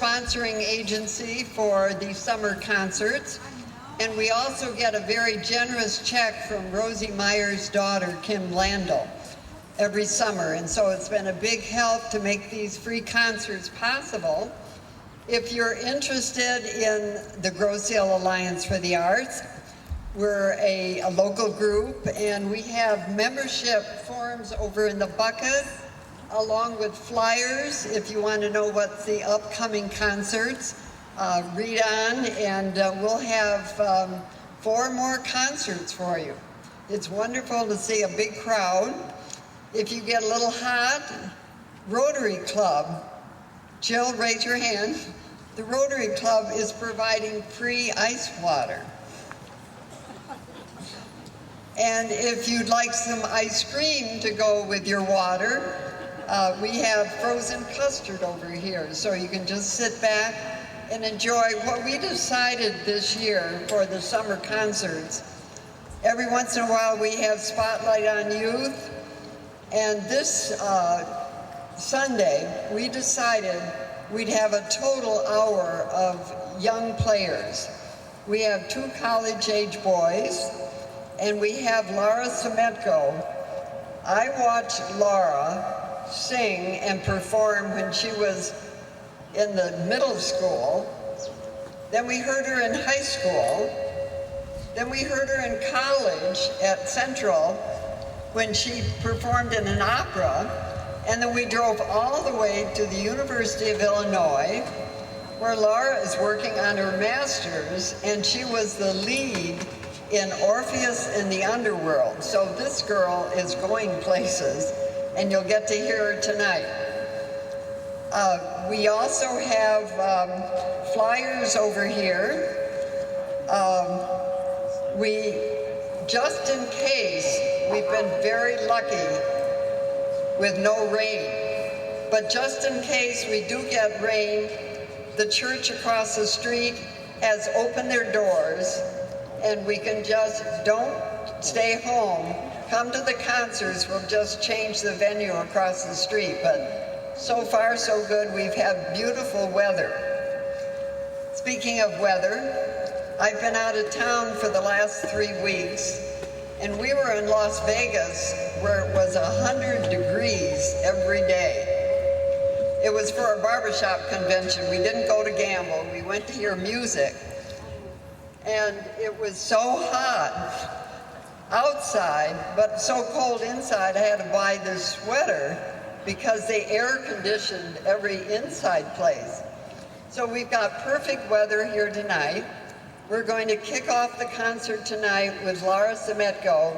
sponsoring agency for the summer concerts. And we also get a very generous check from Rosie Meyer's daughter, Kim Landau, every summer. And so it's been a big help to make these free concerts possible. If you're interested in the Grosse Ile Alliance for the Arts, we're a local group, and we have membership forms over in the bucket, along with flyers if you want to know what's the upcoming concerts. Read on, and we'll have 4 more concerts for you. It's wonderful to see a big crowd. If you get a little hot, Rotary Club, Jill, raise your hand. The Rotary Club is providing free ice water. And if you'd like some ice cream to go with your water, we have frozen custard over here, so you can just sit back and enjoy what we decided this year for the summer concerts. Every once in a while we have Spotlight on Youth, and this Sunday we decided we'd have a total hour of young players. We have 2 college-age boys, and we have Laura Semetko. I watched Laura sing and perform when she was in the middle school. Then we heard her in high school. Then we heard her in college at Central when she performed in an opera. And then we drove all the way to the University of Illinois, where Laura is working on her master's, and she was the lead in Orpheus in the Underworld. So this girl is going places, and you'll get to hear her tonight. We also have flyers over here. Just in case, we've been very lucky with no rain. But just in case we do get rain, the church across the street has opened their doors, and we can just, don't stay home, come to the concerts. We'll just change the venue across the street. But so far, so good. We've had beautiful weather. Speaking of weather, I've been out of town for the last 3 weeks, and we were in Las Vegas where it was 100 degrees every day. It was for a barbershop convention. We didn't go to gamble. We went to hear music. And it was so hot outside, but so cold inside, I had to buy this sweater because they air conditioned every inside place. So we've got perfect weather here tonight. We're going to kick off the concert tonight with Laura Semetko.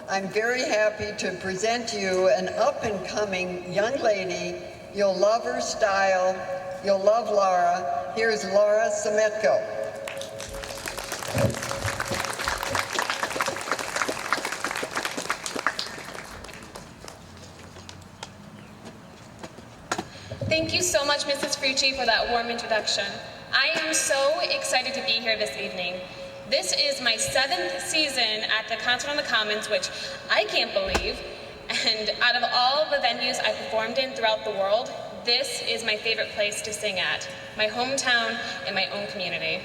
I'm very happy to present you an up-and-coming young lady. You'll love her style. You'll love Laura. Here's Laura Semetko. Thank you so much, Mrs. Frucci, for that warm introduction. I am so excited to be here this evening. This is my 7th season at the Concert on the Commons, which I can't believe. And out of all the venues I performed in throughout the world, this is my favorite place to sing at, my hometown and my own community.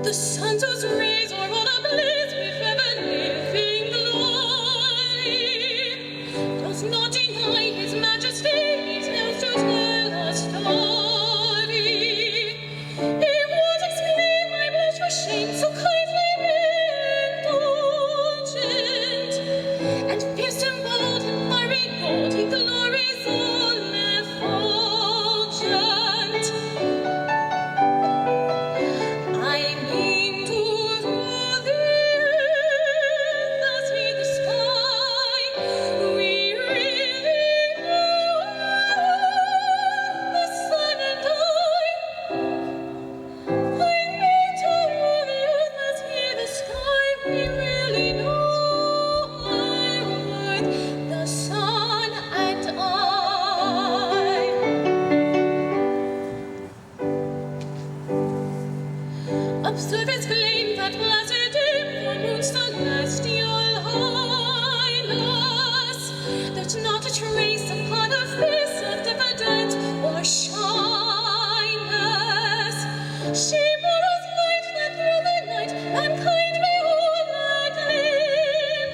The sun's rays are all ablaze with heaven living glory. Does not deny his majesty, his nails to tell a story. It was exclaimed, my blush for shame, so kindly indulgent, and fierce and bold and fiery gold, in glories all effulgent. I mean to Observers claim that blessed day for moon's celestial highness. There's not a trace upon her face of diffidence or shyness. She borrows light that through the night mankind behold like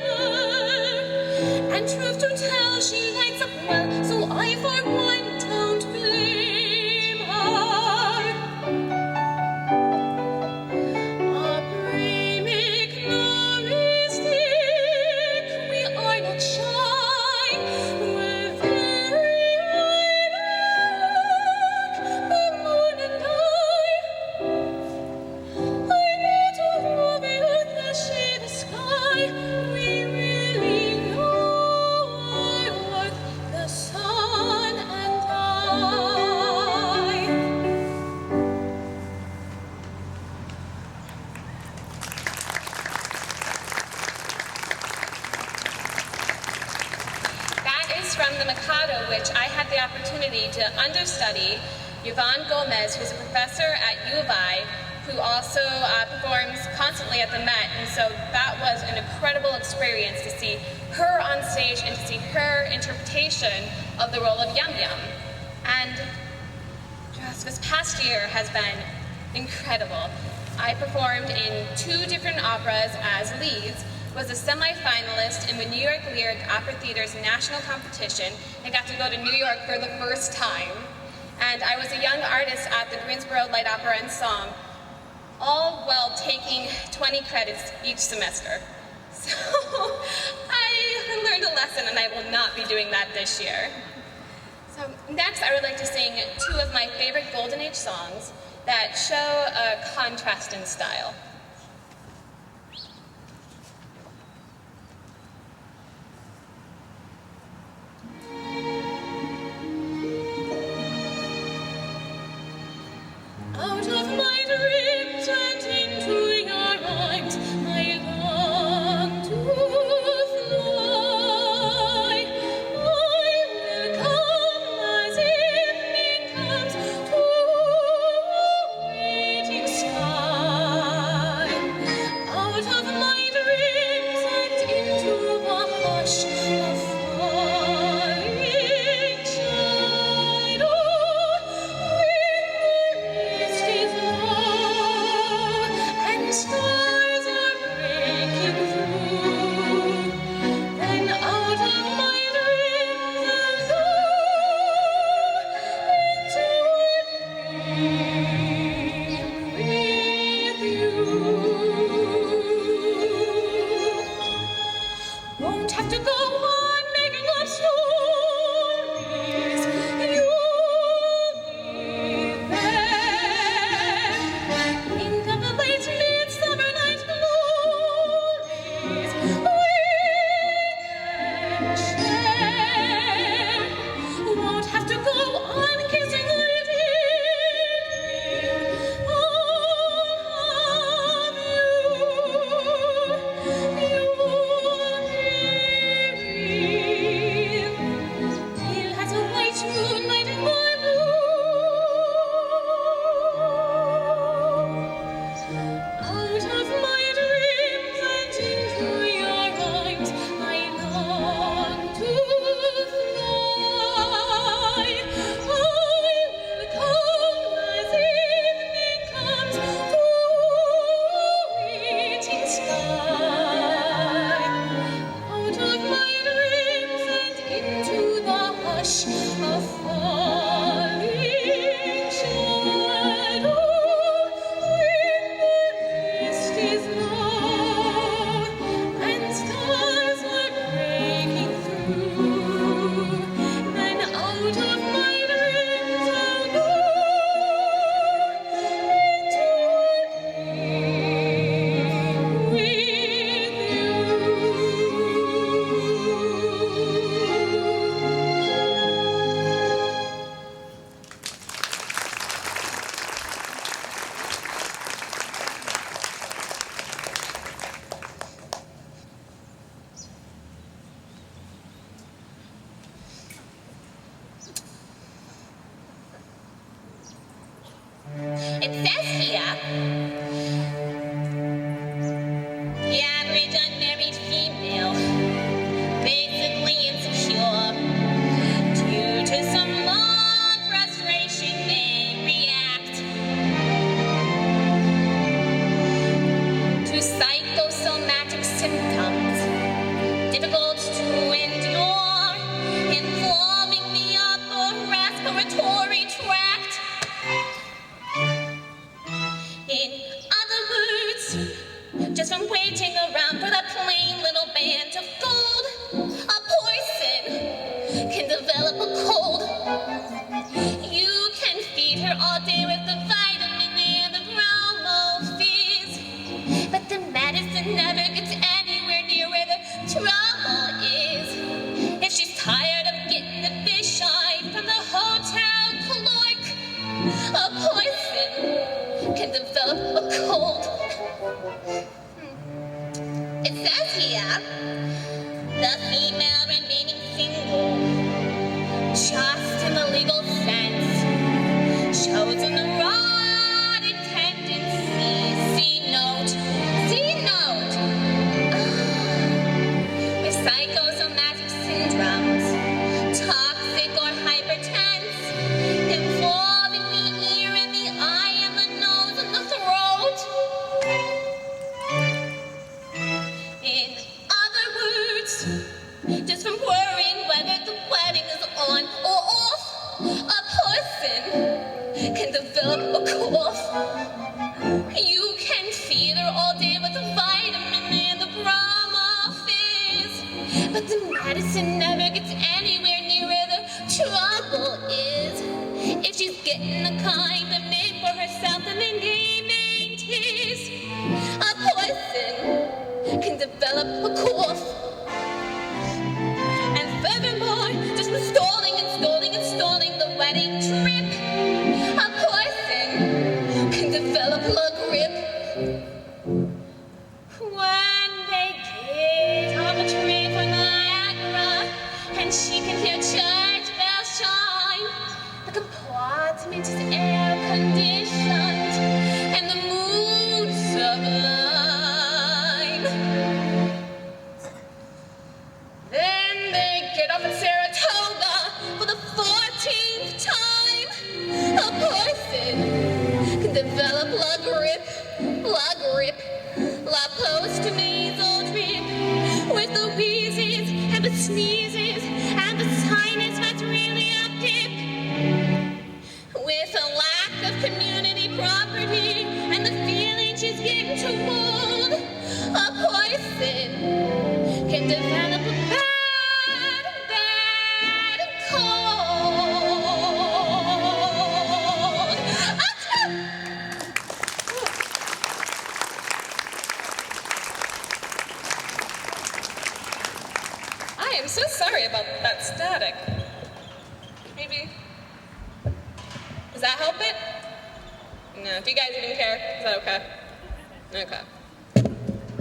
glimmer. And truth to tell, she lights up well, so I for one don't blame her. A brimming mystic, we are not shy. We're very wide awake, the moon and I need to move the earth, the shade, the sky. We really know our worth, the sun and I. That is from The Mikado, which I had the opportunity to understudy Yvonne Gomez, who's a professor at U of I, who also performs constantly at the Met. And so that was an incredible experience to see her on stage and to see her interpretation of the role of Yum Yum. And just this past year has been incredible. I performed in 2 different operas as leads, was a semi-finalist in the New York Lyric Opera Theater's national competition, and got to go to New York for the first time. And I was a young artist at the Greensboro Light Opera and Song, all while taking 20 credits each semester. So I learned a lesson, and I will not be doing that this year. So next, I would like to sing 2 of my favorite Golden Age songs that show a contrast in style. Out of my dreams and into your arms, I long to fly. I will come as evening comes to a waiting sky. just from waiting around for that plain little band of gold. A person can develop a cold. You can feed her all day with the vitamin A and the bromo fizz, but the medicine never gets anywhere near where the trouble is. If she's tired of getting the fish eye from the hotel clerk, a person can develop a cold. It says here, the female remaining single, just in the legal sense, shows in the rotted tendencies. See note. With psychosomatic syndromes, toxic or hypertense, involving the ear and the eye and the nose and the throat. In other words, just from worrying whether the wedding is on or off, a person can develop a cough. You can feed her all day with the vitamin and the bromo fizz, but the medicine never gets anywhere near where the trouble is. If she's getting the kind of name for herself and the name ain't his, a person can develop a cough. And furthermore, just from stalling the wedding trip, a person can develop a grip. When they get on the train for Niagara, and she can hear church bells chime, the compartment is air conditioned, and the mood sublime. Then they get off at Saratoga for the 14th time. A person can develop la grip, la post-nasal drip, with the wheezes and the sneezes and the sinus that's really a pip. With a lack of community property and the feeling she's getting too old, a person can develop a bad cold. Achoo! I am so sorry about that static. Maybe. Does that help it? No. Do you guys even care? Is that okay? Okay.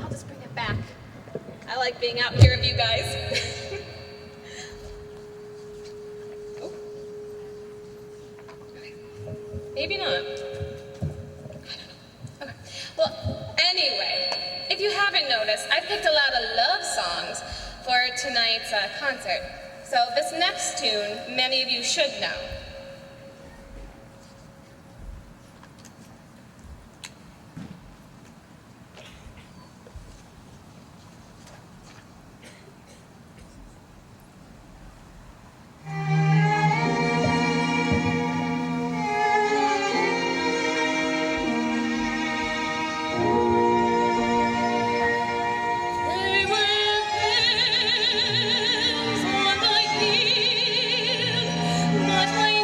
I'll just bring it back. I like being out here with you guys. Oh. Okay. Maybe not. I don't know. Okay. Well, anyway, if you haven't noticed, I picked a lot of love songs for tonight's concert. So this next tune, many of you should know. They were hands on my heel, but I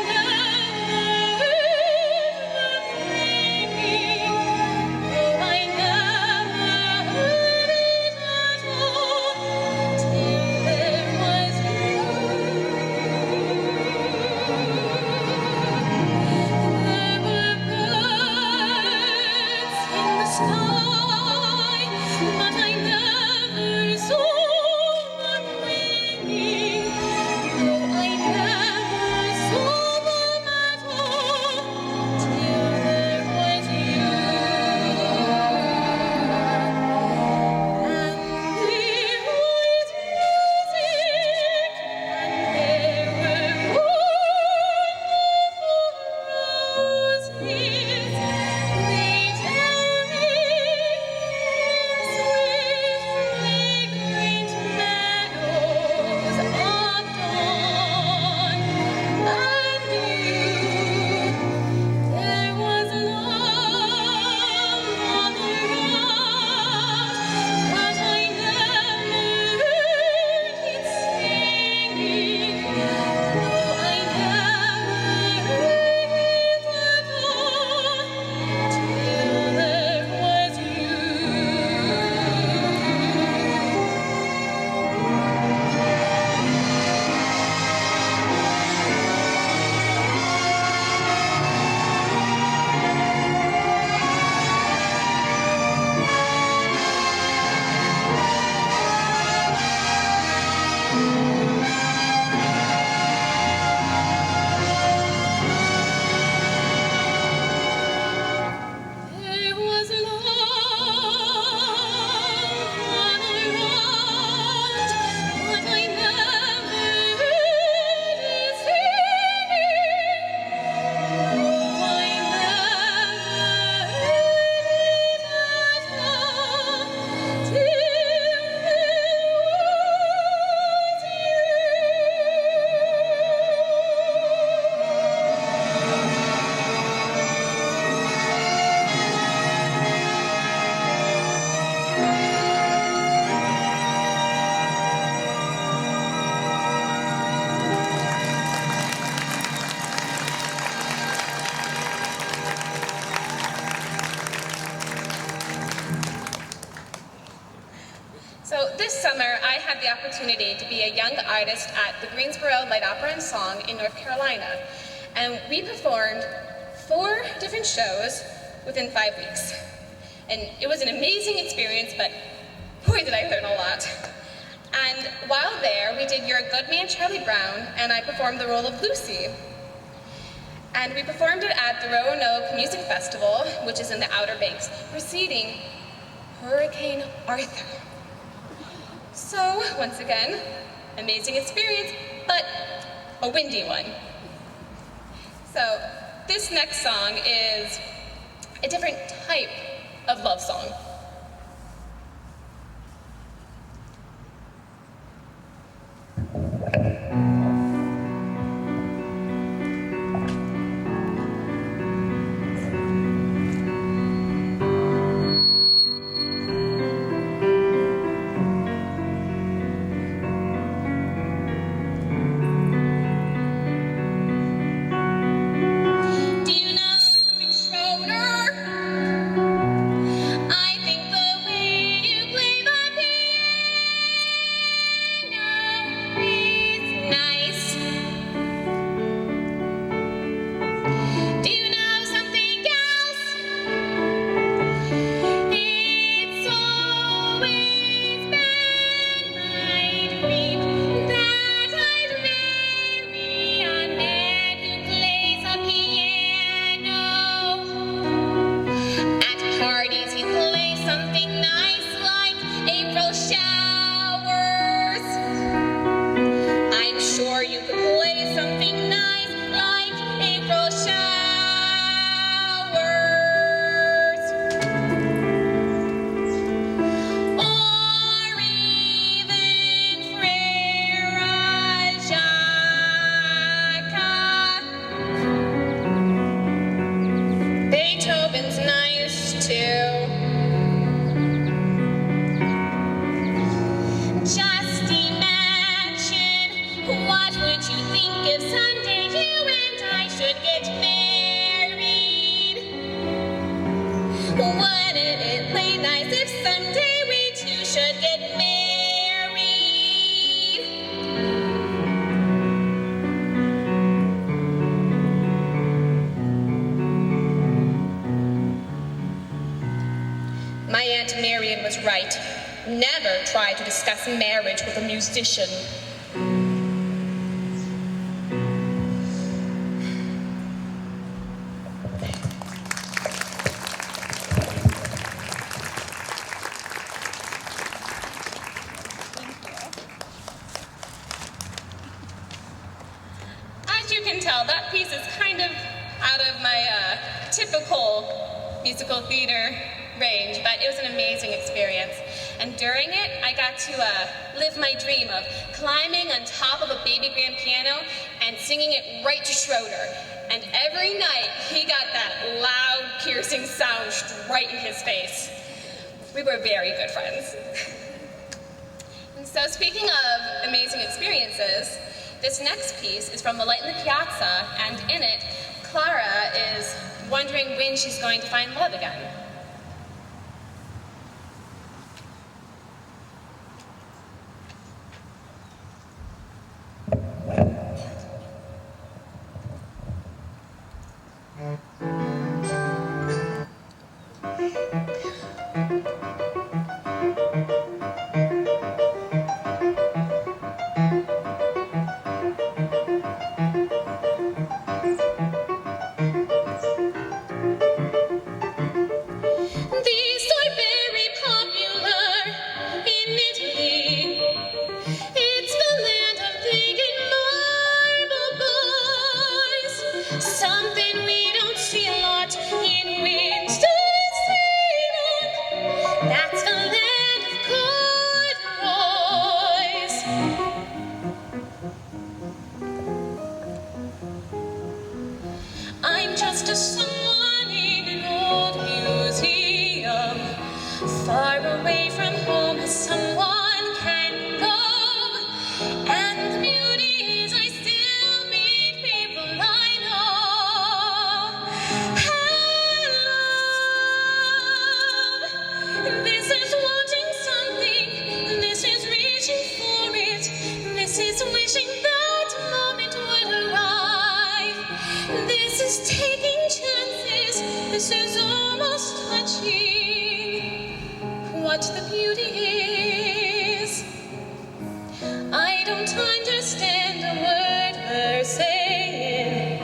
this summer, I had the opportunity to be a young artist at the Greensboro Light Opera and Song in North Carolina. And we performed 4 different shows within 5 weeks. And it was an amazing experience, but boy, did I learn a lot. And while there, we did You're a Good Man, Charlie Brown, and I performed the role of Lucy. And we performed it at the Roanoke Music Festival, which is in the Outer Banks, preceding Hurricane Arthur. So, once again, amazing experience, but a windy one. So, this next song is a different type of love song. My Aunt Marion was right. Never try to discuss marriage with a musician. As you can tell, that piece is kind of out of my typical musical theater range, but it was an amazing experience. And during it, I got to live my dream of climbing on top of a baby grand piano and singing it right to Schroeder. And every night, he got that loud, piercing sound right in his face. We were very good friends. And so speaking of amazing experiences, this next piece is from The Light in the Piazza, and in it, Clara is wondering when she's going to find love again. This is wanting something, this is the beauty is. I don't understand a word they're saying.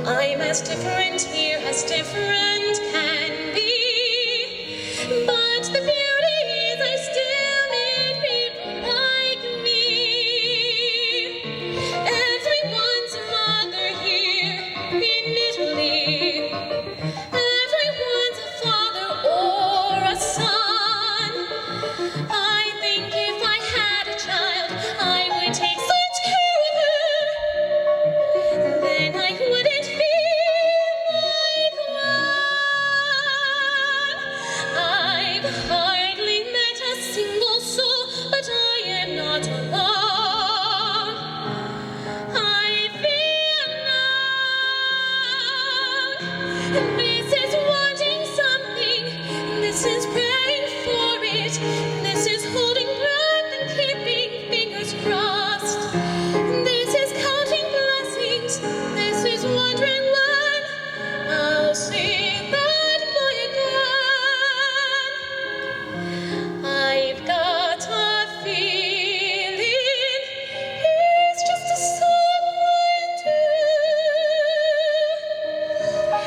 I'm as different here as different can be. But the beauty is I still need people like me. Everyone's a mother here in Italy. Everyone's a father or a son. I think if I had a child, I would take such care of her. Then I wouldn't feel like one. I've hardly met a single soul, but I am not alone. I feel known. This is wanting something. This is praying for it. This is holding breath and keeping fingers crossed. This is counting blessings. This is wondering when I'll see that boy again. I've got a feeling he's just a someone too.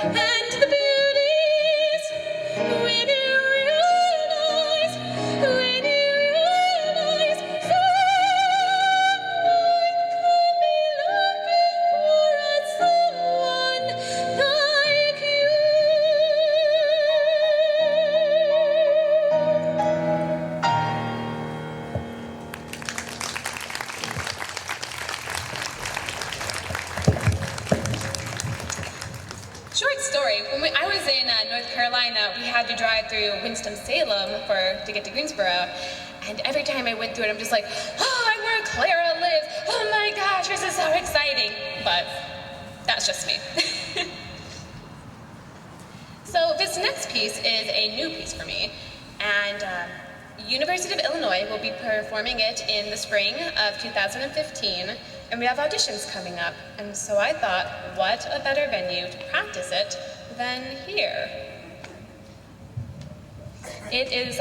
And the beauties when you realize someone could be looking for someone like you. Short story. When I was in North Carolina, we had to drive through Winston-Salem to get to Greensboro. And every time I went through it, I'm just like, oh, I'm where Clara lives. Oh my gosh, this is so exciting. But that's just me. So this next piece is a new piece for me. And University of Illinois will be performing it in the spring of 2015. And we have auditions coming up. And so I thought, what a better venue to practice it than here. It is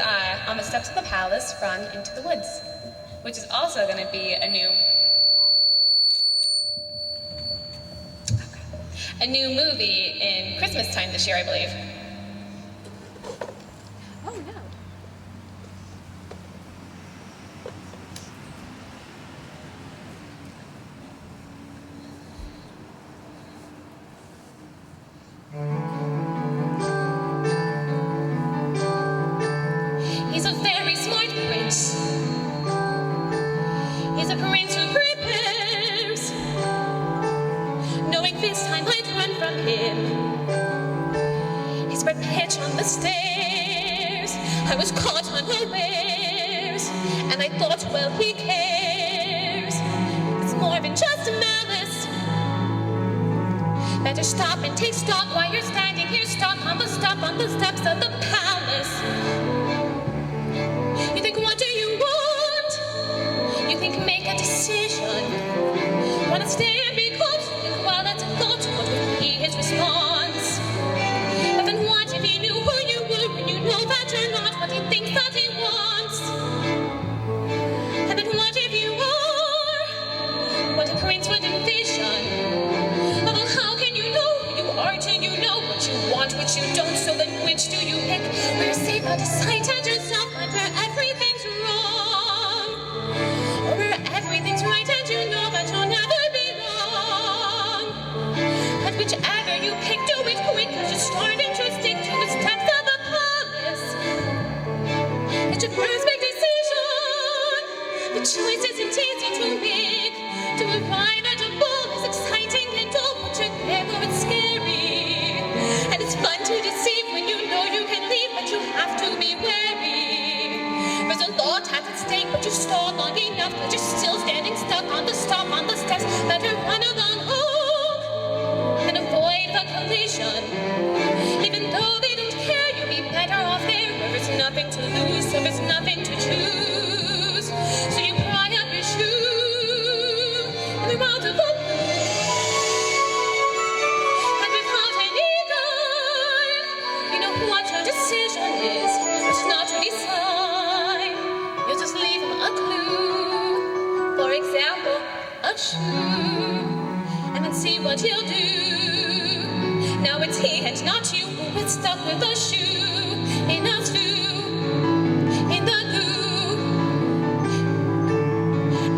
on the steps of the palace from Into the Woods, which is also going to be a new movie in Christmas time this year, I believe. Oh no. He's a very smart prince. He's a prince who prepares, knowing this time I'd run from him. He spread pitch on the stairs. I was caught unawares, and I thought, well, he cares. It's more than just malice. Better stop and take stock while you're standing here. Stop on the steps of the palace. You think, what do you want? You think, make a decision. Wanna stay and be close, and while it's a thought, what would be his response? But then what if he knew who you were, and you know that you're not what he thinks that he wants? And then what if you are what a prince would envision? Well, how can you know who you are till you know what you want, what you don't? So then which do you pick? Where you're safe out of sight and yourself, and where everything's wrong? Or where everything's right and you know that you'll never be wrong? And whichever you pick, do it quick, cause you're starting to stick to the steps of the palace. It's your first big decision. The choice isn't easy to make. To arrive at a goal is exciting and all, but together it's scary. And it's fun to deceive when you know you can leave, but you have to be wary. There's a lot at stake, but you stalled long enough, but you're still standing stuck on the stop on the steps. Better run along home and avoid the collision. Even though they don't care, you'll be better off there where there's nothing to lose, so there's nothing to choose. So you pry up your shoe and you're out of the and without any guide, you know what your decision is. It's not to decide. a shoe, and then see what he'll do. Now it's he and not you who is stuck with a shoe in a stew, in the goo.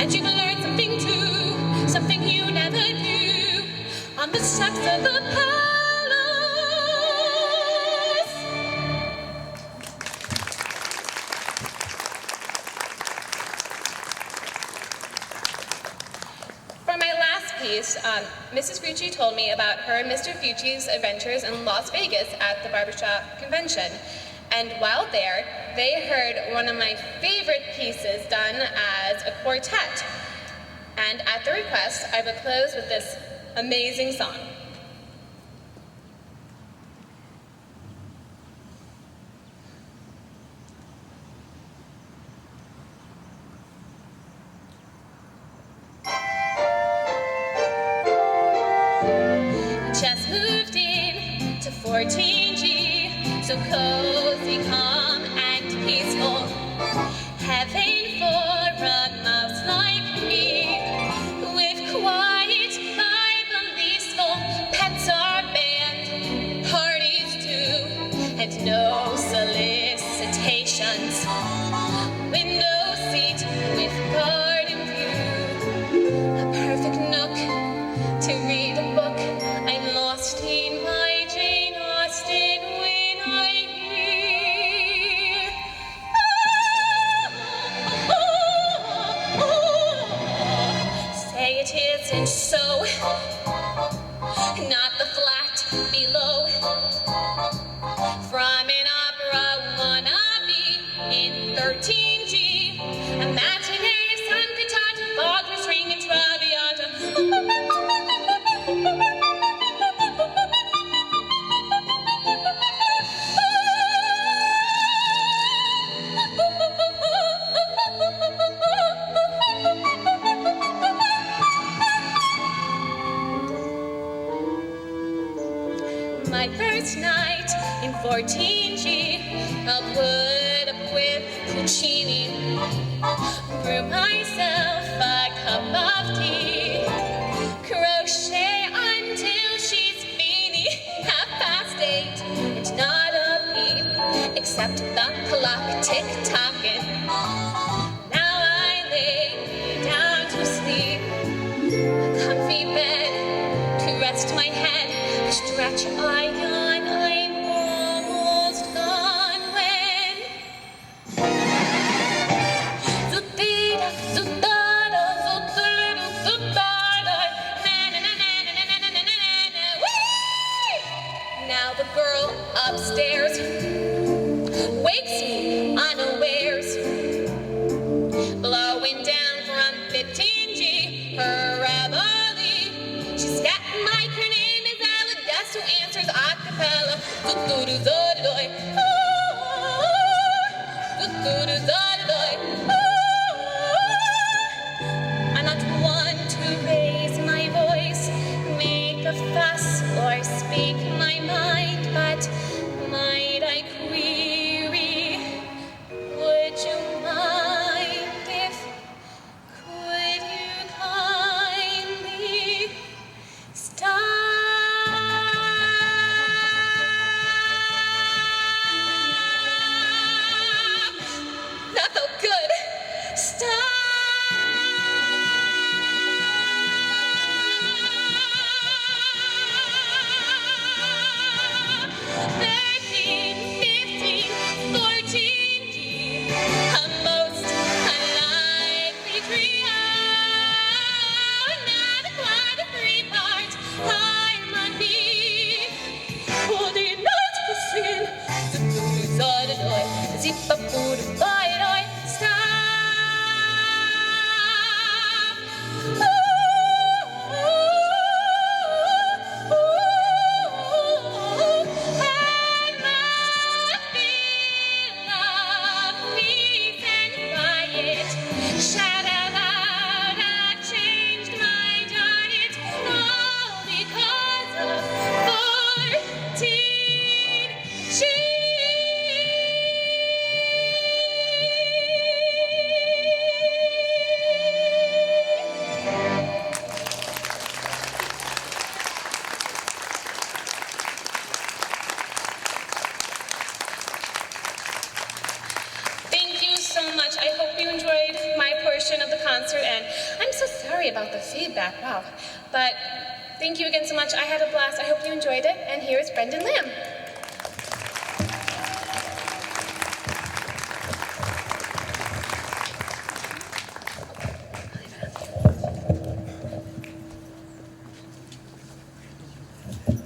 And you've learned something too, something you never knew, on the steps of the palace. For my last piece, Mrs. Fucci told me about her and Mr. Fucci's adventures in Las Vegas at the barbershop convention. And while there, they heard one of my favorite pieces done as a quartet. And at the request, I will close with this amazing song. Just moved in to 14G, so cozy, calm, and peaceful. Heaven for a mouse like me, with quiet, peaceful. Pets are banned, parties too, and no solicitations. Window seat with garden view, a perfect nook to read a book. I'm lost in my Jane Austen when I hear say it isn't so, not the flat below. From an opera wannabe in 13G, a matinee, sun cantata, Wagner's Ring and Traviata. My first night in 14G, I'll put up with Puccini, brew myself a cup of tea, crochet until she's beanie, 8:30, and not a peep, except the clock tick-tocking. Now I lay down to sleep, a comfy bed to rest my head, a stretch I yawn, I'm almost gone when Zutida, Zutada, Zutida, Zutada, na-na-na-na-na-na-na-na-na-na-na. Whee! Now the girl upstairs wakes me unawares, blowing down from 15G, her reveille. She's got my, her name is Ella, guess who answers a cappella. Do-do-do-do-do-doy. Do-do-do-do-do-doy. I'm not one to raise my voice, make a fuss, or speak my mind, but might I query, would you mind if, could you kindly stop? I hope you enjoyed my portion of the concert, and I'm so sorry about the feedback, wow. But thank you again so much. I had a blast. I hope you enjoyed it, and here is Brendan Lamb.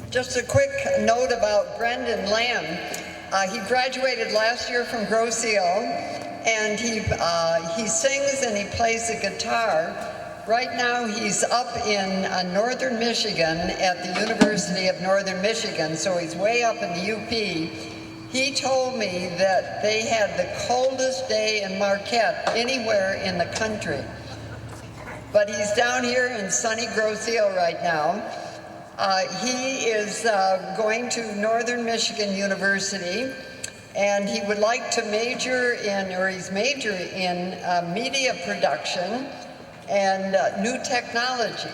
Just a quick note about Brendan Lamb. He graduated last year from Grosse Ile, and he sings and he plays the guitar. Right now he's up in northern Michigan at the University of Northern Michigan, so he's way up in the UP. He told me that they had the coldest day in Marquette anywhere in the country. But he's down here in sunny Grosse Ile right now. He is going to Northern Michigan University, and he would like to major in, or he's majoring in media production and new technology.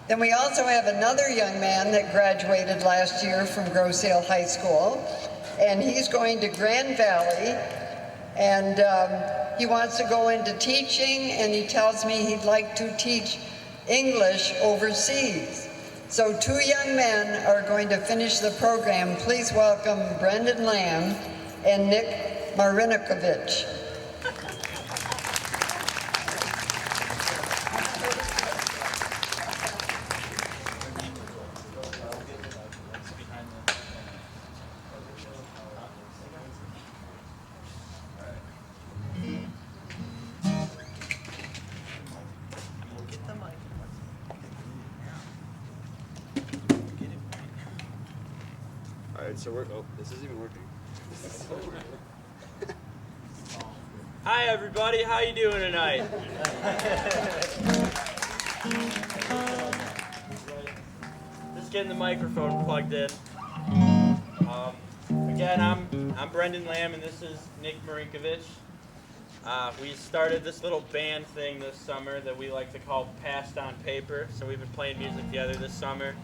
Then we also have another young man that graduated last year from Grosse Ile High School, and he's going to Grand Valley, and he wants to go into teaching, and he tells me he'd like to teach English overseas. So two young men are going to finish the program. Please welcome Brendan Lamb and Nick Marinokovich. So this isn't even working. Hi everybody, how you doing tonight? Just getting the microphone plugged in. Again, I'm Brendan Lamb and this is Nick Marinkovich. We started this little band thing this summer that we like to call Passed on Paper. So we've been playing music together this summer.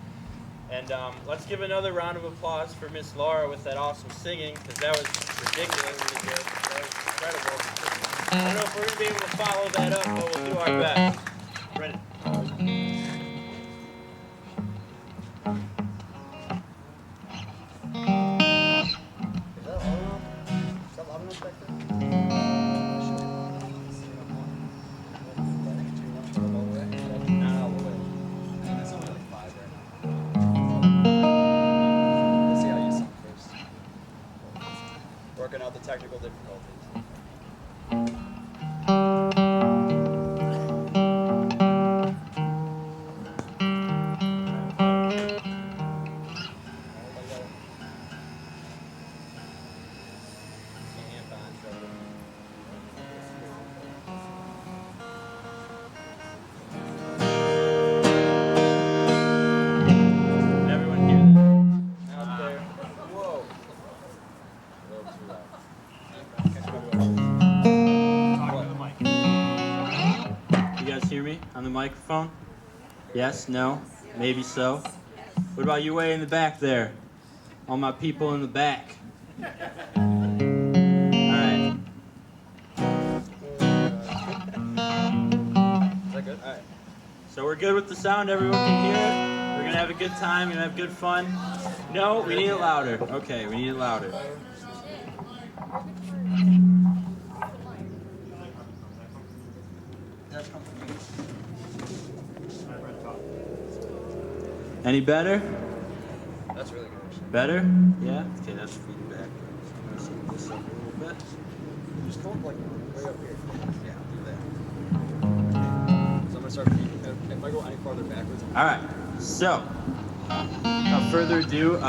And let's give another round of applause for Miss Laura with that awesome singing, because that was ridiculously good. That was incredible. I don't know if we're going to be able to follow that up, but we'll do our best. Brendan. Working out the technical difficulties. Everyone hear that? Out there. Whoa. You guys hear me on the microphone? Yes? No? Maybe so? What about you way in the back there? All my people in the back. Alright. Is that good? All right. So we're good with the sound, everyone can hear it? We're gonna have a good time, gonna have good fun? No? We need it louder. Okay, we need it louder. Any better? That's really good. Better? Yeah? Okay, that's feedback. I'm gonna set this up a little bit. Just go up like way up here. Yeah, do that. So I'm gonna start feeding. If I go any farther backwards. Alright, so without further ado,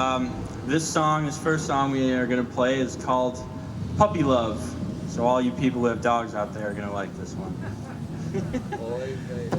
this first song we are gonna play is called Puppy Love. So all you people who have dogs out there are gonna like this one. Oy vey.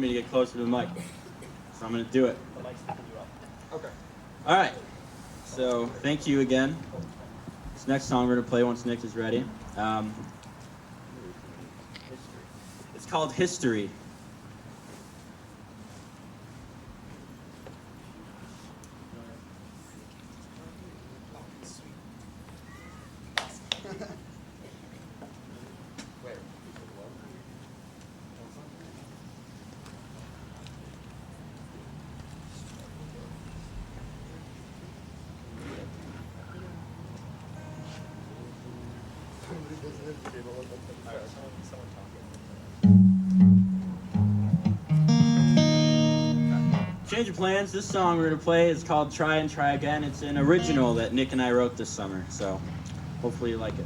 me to get closer to the mic. So I'm going to do it. The mic's picking you up. Okay. All right. So thank you again. This next song we're going to play once Nick is ready. It's called History. Change of plans. This song we're going to play is called Try and Try Again. It's an original that Nick and I wrote this summer, so hopefully you like it.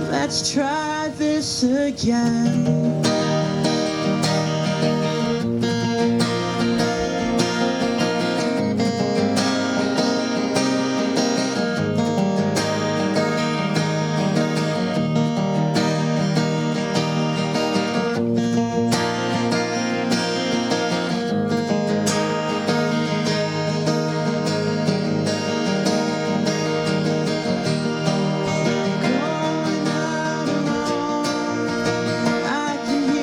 Let's try this again. Going out alone, I can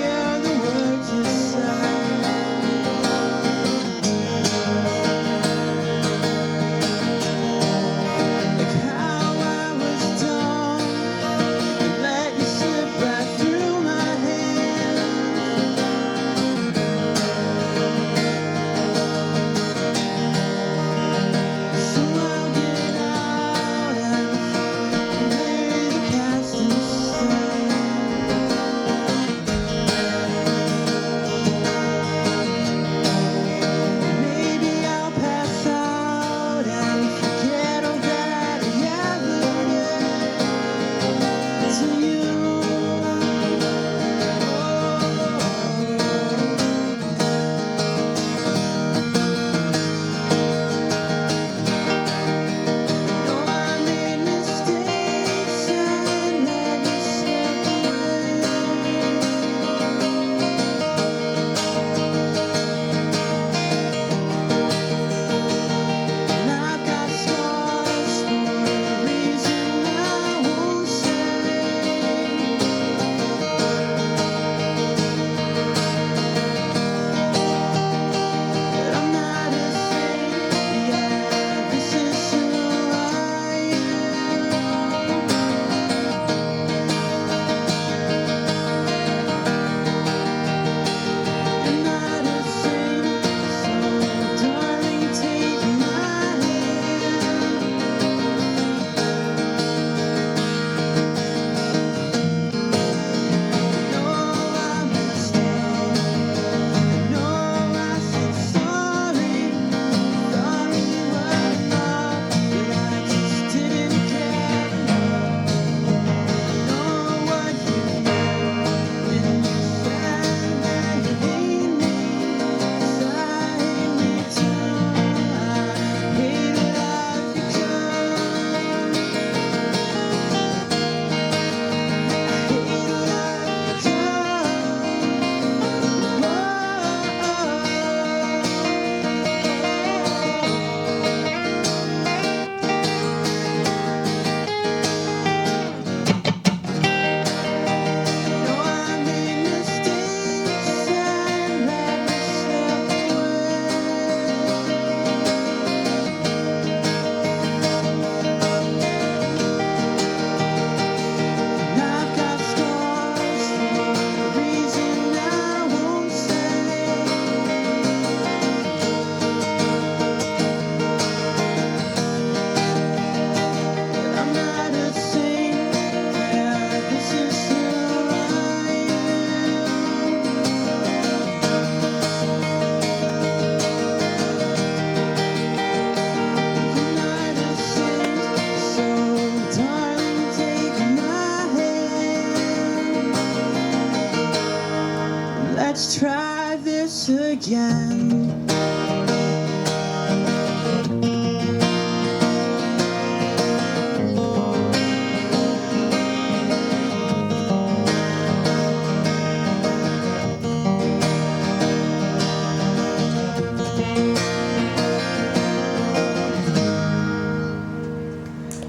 let's try this again.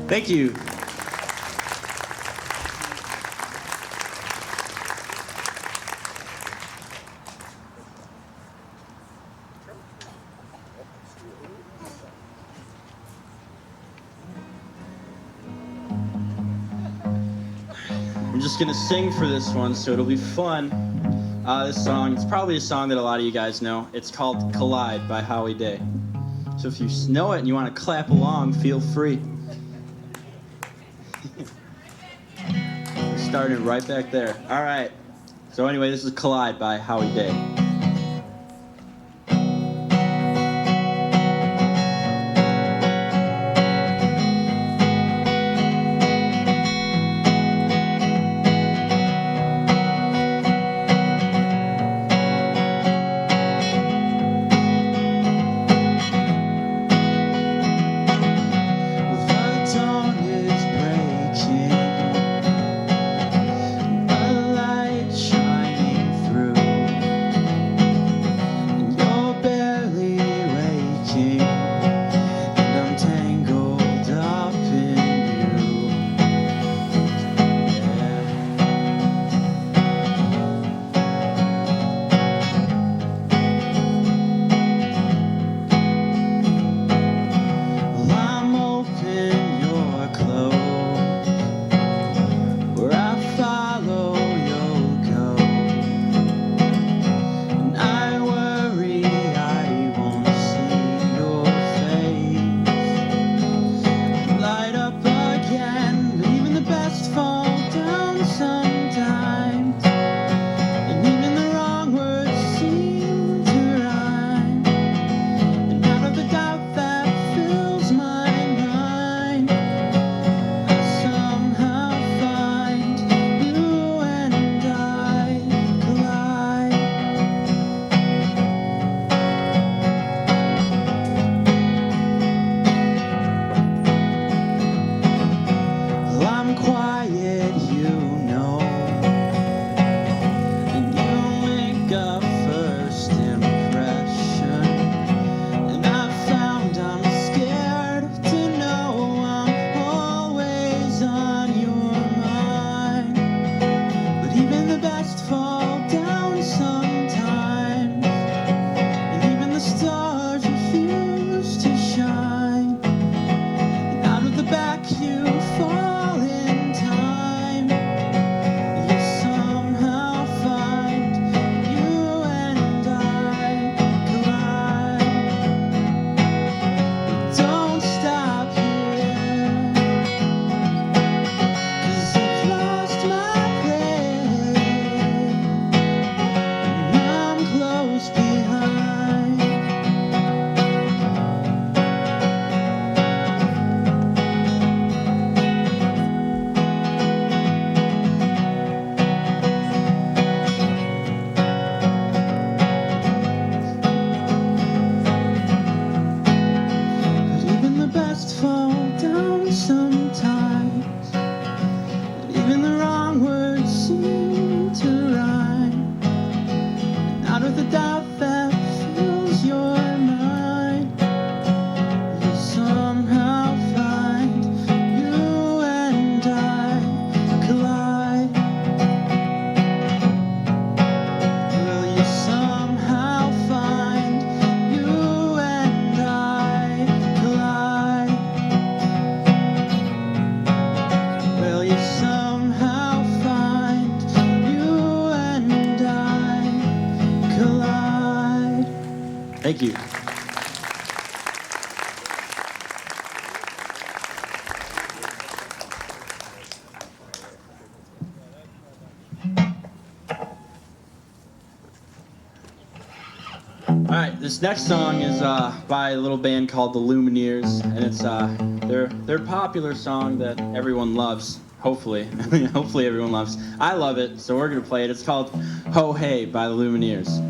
Thank you. I'm just gonna sing for this one, so it'll be fun. This song, it's probably a song that a lot of you guys know. It's called Collide by Howie Day. So if you know it and you want to clap along, feel free. We're starting right back there. All right. So anyway, this is Collide by Howie Day. Thank you. All right, this next song is by a little band called the Lumineers, and it's They're a popular song that everyone loves. Hopefully, hopefully everyone loves. I love it, so we're gonna play it. It's called "Ho Hey" by the Lumineers.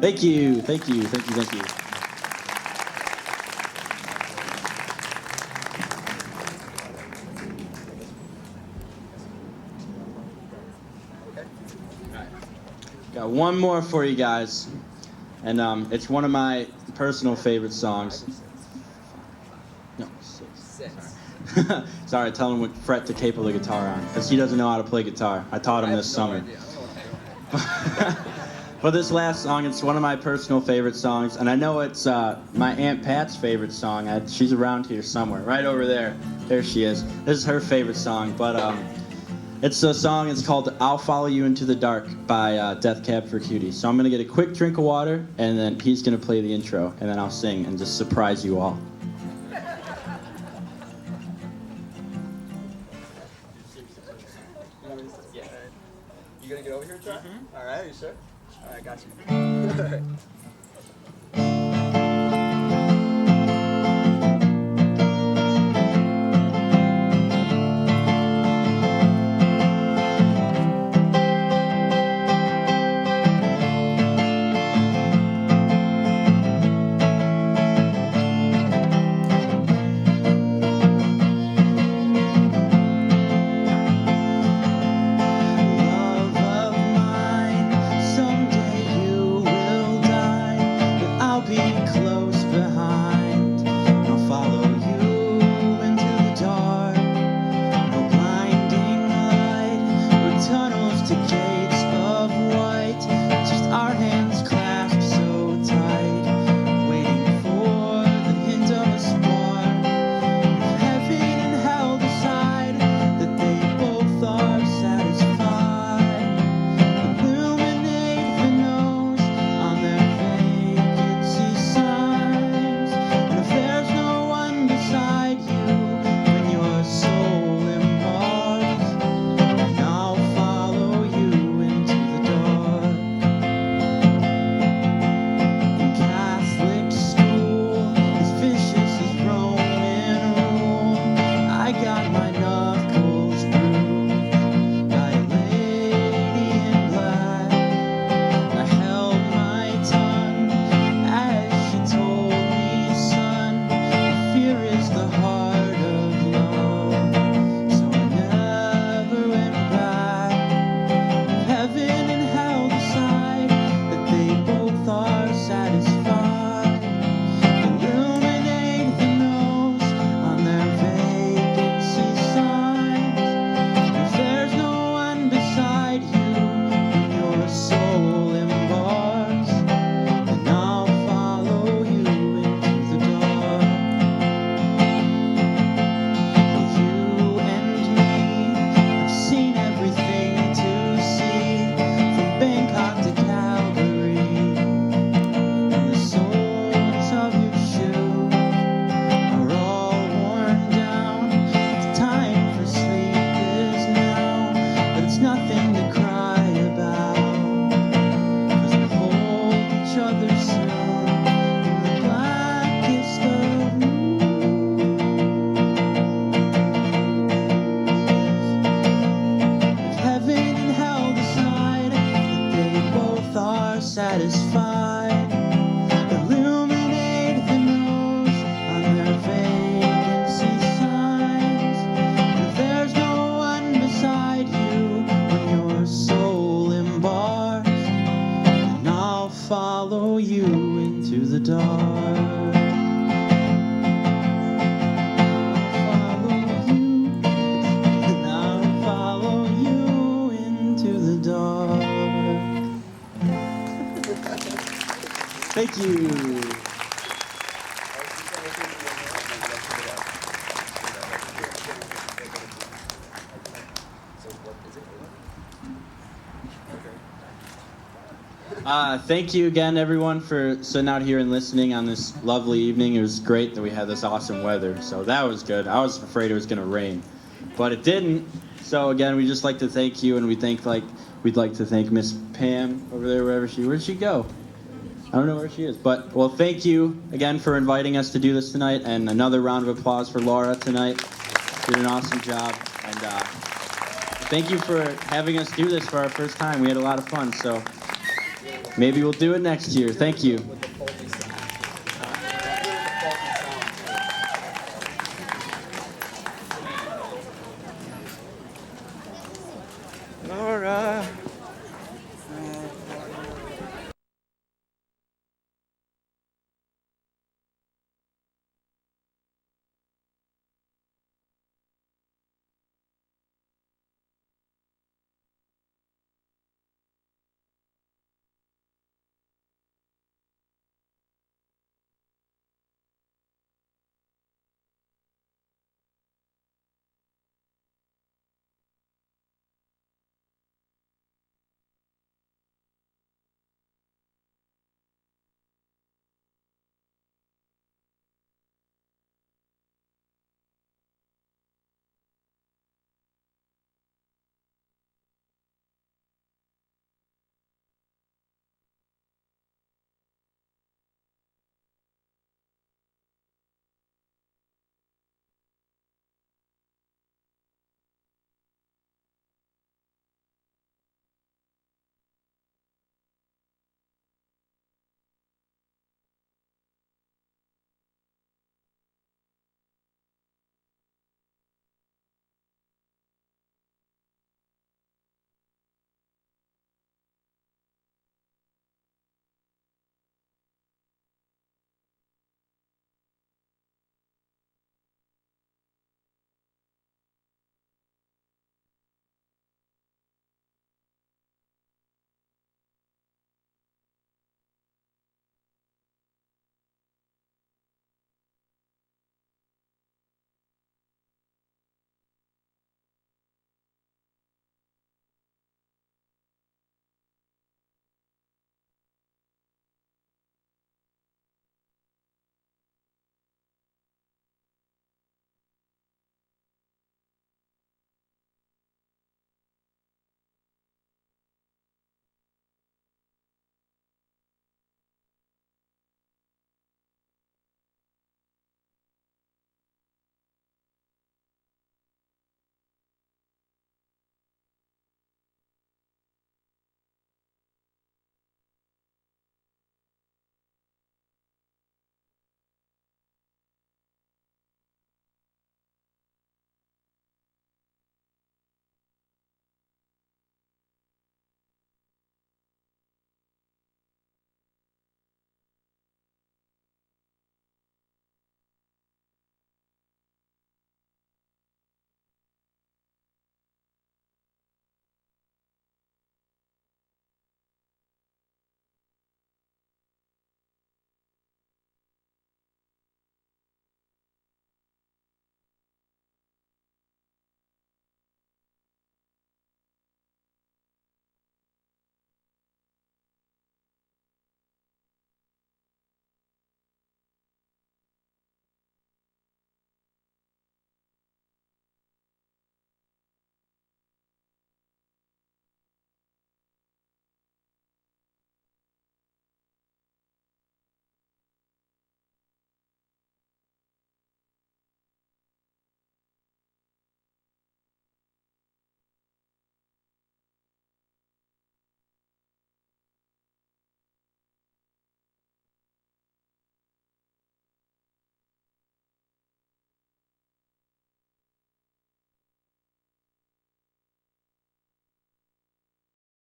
Thank you, thank you, thank you, thank you. Got one more for you guys, and it's one of my personal favorite songs. No, six. Sorry, tell him what fret to capo the guitar on, because he doesn't know how to play guitar. I taught him this summer. For this last song, it's one of my personal favorite songs, and I know it's my Aunt Pat's favorite song. She's around here somewhere, right over there. There she is. This is her favorite song, but it's a song. It's called "I'll Follow You Into the Dark" by Death Cab for Cutie. So I'm gonna get a quick drink of water, and then he's gonna play the intro, and then I'll sing and just surprise you all. You gonna get over here, John? Mm-hmm. All right, you sure? All right, got you. Love of mine, someday you will die. satisfied. Illuminate the nose on their vacancy signs. And if there's no one beside you when your soul embarks, then I'll follow you into the dark. I'll follow you, and I'll follow you into the dark. Thank you. Thank you again, everyone, for sitting out here and listening on this lovely evening. It was great that we had this awesome weather, so that was good. I was afraid it was going to rain, but it didn't. So again, we just like to thank you, and we'd like to thank Miss Pam over there, where'd she go? I don't know where she is, but well, thank you again for inviting us to do this tonight, and another round of applause for Laura tonight. Did an awesome job, and thank you for having us do this for our first time. We had a lot of fun, so maybe we'll do it next year. Thank you.